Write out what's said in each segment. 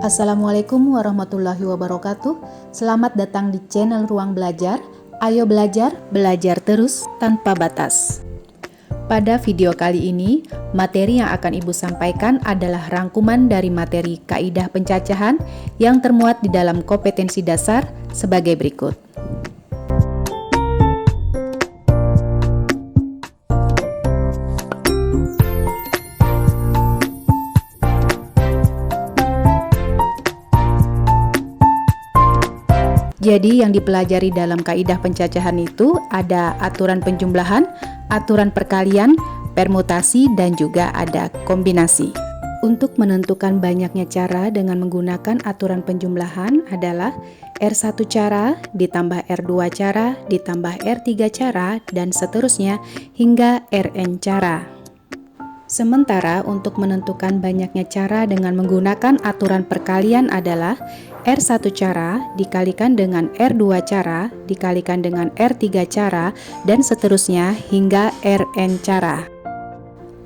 Assalamualaikum warahmatullahi wabarakatuh. Selamat datang di channel Ruang Belajar. Ayo belajar, belajar terus tanpa batas. Pada video kali ini, materi yang akan Ibu sampaikan adalah rangkuman dari materi kaidah pencacahan yang termuat di dalam kompetensi dasar sebagai berikut. Jadi yang dipelajari dalam kaidah pencacahan itu ada aturan penjumlahan, aturan perkalian, permutasi, dan juga ada kombinasi. Untuk menentukan banyaknya cara dengan menggunakan aturan penjumlahan adalah R1 cara, ditambah R2 cara, ditambah R3 cara, dan seterusnya hingga Rn cara. Sementara untuk menentukan banyaknya cara dengan menggunakan aturan perkalian adalah R1 cara dikalikan dengan R2 cara dikalikan dengan R3 cara dan seterusnya hingga Rn cara.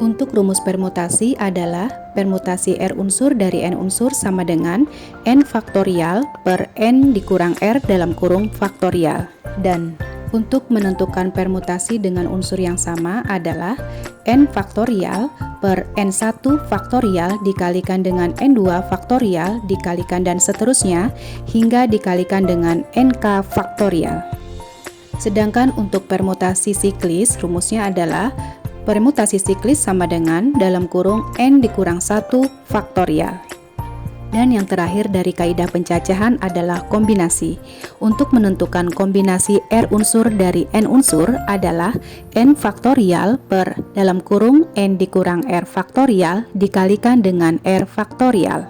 Untuk rumus permutasi adalah permutasi R unsur dari N unsur sama dengan N faktorial per N dikurang R dalam kurung faktorial. Dan untuk menentukan permutasi dengan unsur yang sama adalah N faktorial per N1 faktorial dikalikan dengan N2 faktorial dikalikan dan seterusnya hingga dikalikan dengan NK faktorial. Sedangkan untuk permutasi siklis, rumusnya adalah permutasi siklis sama dengan dalam kurung N dikurang 1 faktorial. Dan yang terakhir dari kaidah pencacahan adalah kombinasi. Untuk menentukan kombinasi R unsur dari N unsur adalah N faktorial per dalam kurung N dikurang R faktorial dikalikan dengan R faktorial.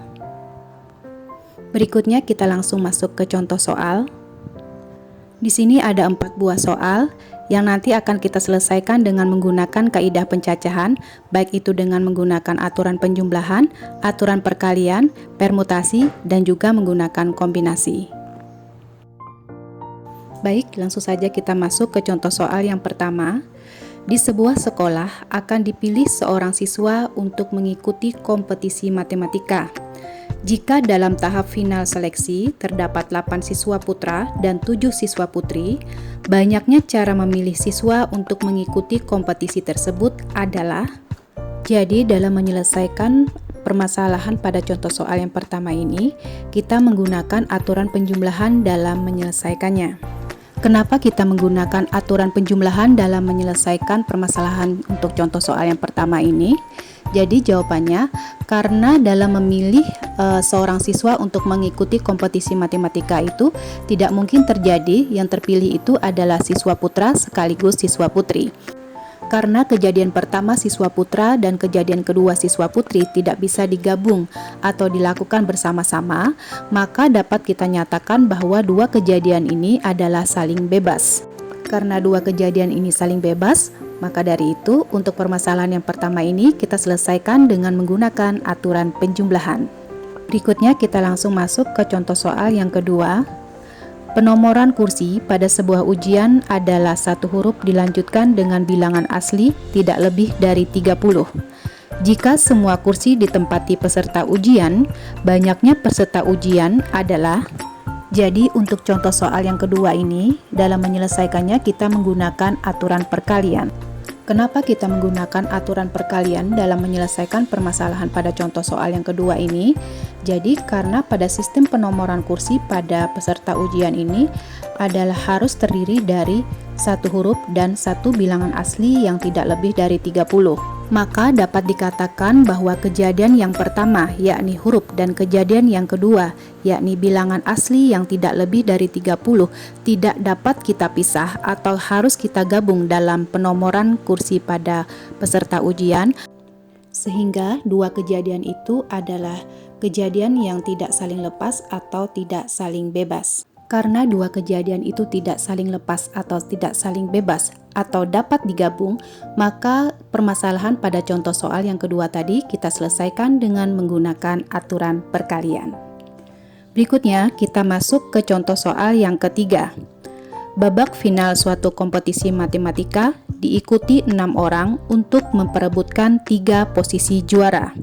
Berikutnya kita langsung masuk ke contoh soal. Di sini ada 4 buah soal yang nanti akan kita selesaikan dengan menggunakan kaidah pencacahan, baik itu dengan menggunakan aturan penjumlahan, aturan perkalian, permutasi, dan juga menggunakan kombinasi. Baik, langsung saja kita masuk ke contoh soal yang pertama. Di sebuah sekolah akan dipilih seorang siswa untuk mengikuti kompetisi matematika. Jika dalam tahap final seleksi terdapat 8 siswa putra dan 7 siswa putri, banyaknya cara memilih siswa untuk mengikuti kompetisi tersebut adalah. Jadi dalam menyelesaikan permasalahan pada contoh soal yang pertama ini, kita menggunakan aturan penjumlahan dalam menyelesaikannya. Kenapa kita menggunakan aturan penjumlahan dalam menyelesaikan permasalahan untuk contoh soal yang pertama ini? Jadi jawabannya karena dalam memilih seorang siswa untuk mengikuti kompetisi matematika itu tidak mungkin terjadi yang terpilih itu adalah siswa putra sekaligus siswa putri. Karena kejadian pertama siswa putra dan kejadian kedua siswa putri tidak bisa digabung atau dilakukan bersama-sama, maka dapat kita nyatakan bahwa dua kejadian ini adalah saling bebas. Karena dua kejadian ini saling bebas, maka dari itu untuk permasalahan yang pertama ini kita selesaikan dengan menggunakan aturan penjumlahan. Berikutnya kita langsung masuk ke contoh soal yang kedua. Penomoran kursi pada sebuah ujian adalah satu huruf dilanjutkan dengan bilangan asli tidak lebih dari 30. Jika semua kursi ditempati peserta ujian, banyaknya peserta ujian adalah. Jadi untuk contoh soal yang kedua ini, dalam menyelesaikannya kita menggunakan aturan perkalian. Kenapa kita menggunakan aturan perkalian dalam menyelesaikan permasalahan pada contoh soal yang kedua ini? Jadi karena pada sistem penomoran kursi pada peserta ujian ini adalah harus terdiri dari satu huruf dan satu bilangan asli yang tidak lebih dari 30. Maka dapat dikatakan bahwa kejadian yang pertama yakni huruf dan kejadian yang kedua yakni bilangan asli yang tidak lebih dari 30 tidak dapat kita pisah atau harus kita gabung dalam penomoran kursi pada peserta ujian, sehingga dua kejadian itu adalah kejadian yang tidak saling lepas atau tidak saling bebas. Karena dua kejadian itu tidak saling lepas atau tidak saling bebas atau dapat digabung, maka permasalahan pada contoh soal yang kedua tadi kita selesaikan dengan menggunakan aturan perkalian. Berikutnya kita masuk ke contoh soal yang ketiga. Babak final suatu kompetisi matematika diikuti 6 orang untuk memperebutkan 3 posisi juara.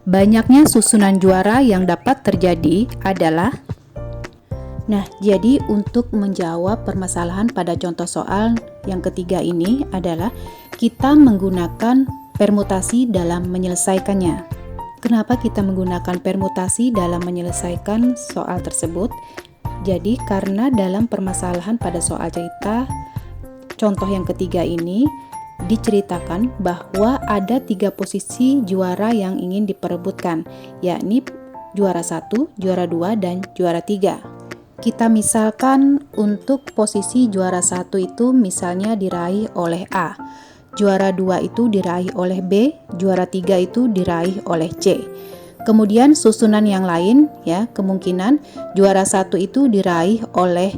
Banyaknya susunan juara yang dapat terjadi adalah. Nah, jadi untuk menjawab permasalahan pada contoh soal yang ketiga ini adalah kita menggunakan permutasi dalam menyelesaikannya. Kenapa kita menggunakan permutasi dalam menyelesaikan soal tersebut? Jadi karena dalam permasalahan pada soal cerita contoh yang ketiga ini diceritakan bahwa ada 3 posisi juara yang ingin diperebutkan, yakni juara 1, juara 2, dan juara 3. Kita misalkan untuk posisi juara 1 itu misalnya diraih oleh A, juara 2 itu diraih oleh B, juara 3 itu diraih oleh C. Kemudian susunan yang lain ya, kemungkinan juara 1 itu diraih oleh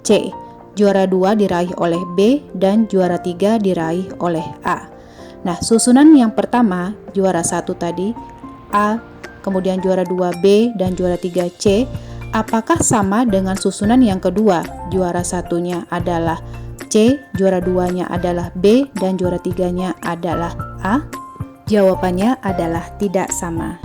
C, juara 2 diraih oleh B, dan juara 3 diraih oleh A. Nah, susunan yang pertama juara 1 tadi A, kemudian juara 2 B, dan juara 3 C. Apakah sama dengan susunan yang kedua? Juara satunya adalah C, juara 2-nya adalah B, dan juara 3-nya adalah A? Jawabannya adalah tidak sama.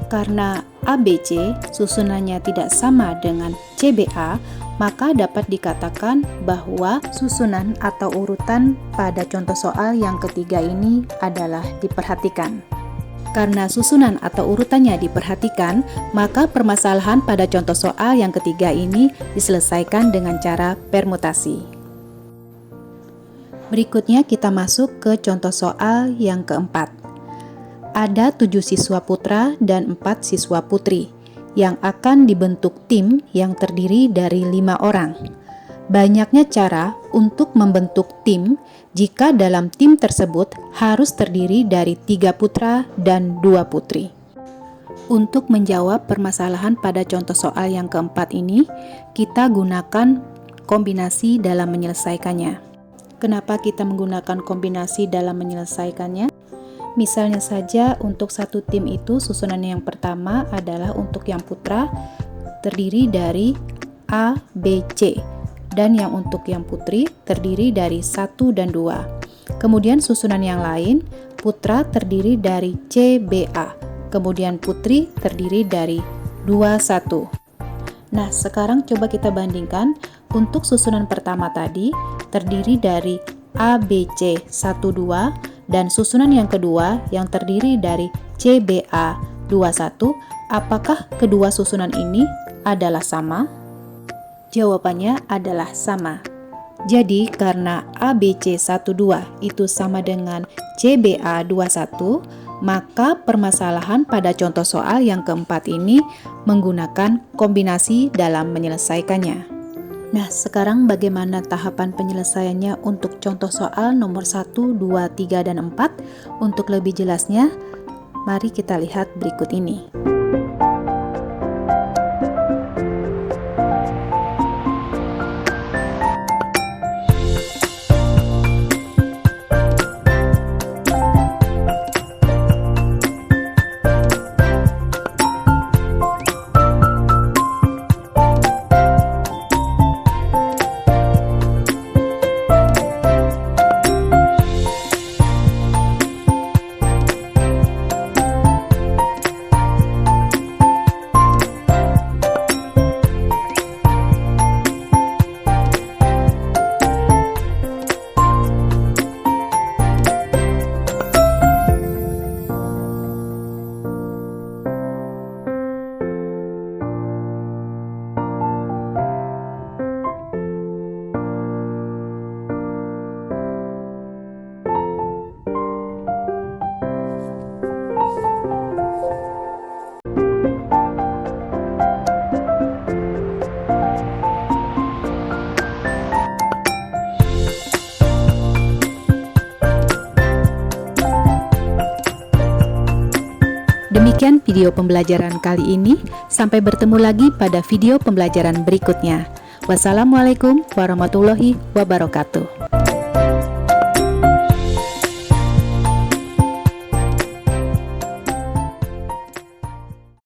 Karena ABC susunannya tidak sama dengan CBA, maka dapat dikatakan bahwa susunan atau urutan pada contoh soal yang ketiga ini adalah diperhatikan. Karena susunan atau urutannya diperhatikan, maka permasalahan pada contoh soal yang ketiga ini diselesaikan dengan cara permutasi. Berikutnya kita masuk ke contoh soal yang keempat. Ada 7 siswa putra dan 4 siswa putri yang akan dibentuk tim yang terdiri dari 5 orang. Banyaknya cara untuk membentuk tim jika dalam tim tersebut harus terdiri dari 3 putra dan 2 putri. Untuk menjawab permasalahan pada contoh soal yang keempat ini, kita gunakan kombinasi dalam menyelesaikannya. Kenapa kita menggunakan kombinasi dalam menyelesaikannya? Misalnya saja untuk satu tim itu susunan yang pertama adalah untuk yang putra terdiri dari A, B, C. Dan yang untuk yang putri terdiri dari 1 dan 2. Kemudian susunan yang lain, putra terdiri dari C, B, A. Kemudian putri terdiri dari 2, 1. Nah, sekarang coba kita bandingkan. Untuk susunan pertama tadi terdiri dari A, B, C, 1, 2. Dan susunan yang kedua yang terdiri dari C, B, A, 2, 1. Apakah kedua susunan ini adalah sama? Jawabannya adalah sama. Jadi karena ABC 12 itu sama dengan CBA 21, maka permasalahan pada contoh soal yang keempat ini menggunakan kombinasi dalam menyelesaikannya. Nah, sekarang bagaimana tahapan penyelesaiannya untuk contoh soal nomor 1, 2, 3, dan 4? Untuk lebih jelasnya, mari kita lihat berikut ini. Demikian video pembelajaran kali ini. Sampai bertemu lagi pada video pembelajaran berikutnya. Wassalamualaikum warahmatullahi wabarakatuh.